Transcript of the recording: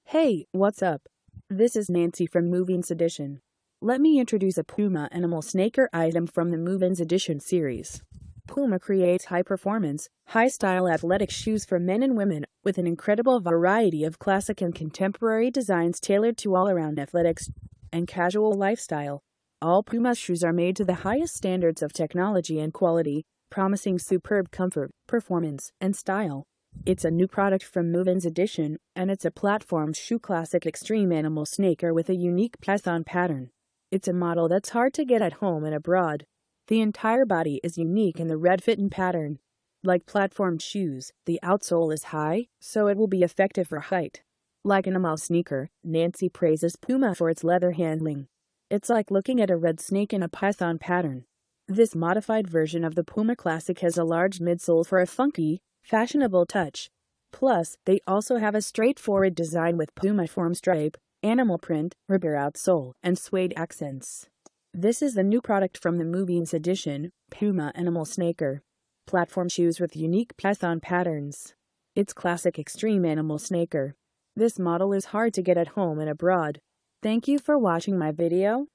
Hey, what's up? This is Nancy from MovinsEdition. Let me introduce a Puma animal snaker item from the MovinsEdition series. Puma creates high-performance, high-style athletic shoes for men and women, with an incredible variety of classic and contemporary designs tailored to all-around athletics and casual lifestyle. All Puma shoes are made to the highest standards of technology and quality, promising superb comfort, performance, and style. It's a new product from MovinsEdition, and it's a platform shoe classic extreme animal snaker with a unique python pattern. It's a model that's hard to get at home and abroad. The entire body is unique in the red fit pattern. Like platform shoes, the outsole is high, so it will be effective for height. Like an animal sneaker, Nancy praises Puma for its leather handling. It's like looking at a red snake in a python pattern. This modified version of the Puma Classic has a large midsole for a funky, fashionable touch. Plus, they also have a straightforward design with Puma form stripe, animal print, rubber outsole, and suede accents. This is the new product from the MovinsEdition, Puma Animal Snaker. Platform shoes with unique python patterns. It's classic extreme animal snaker. This model is hard to get at home and abroad. Thank you for watching my video.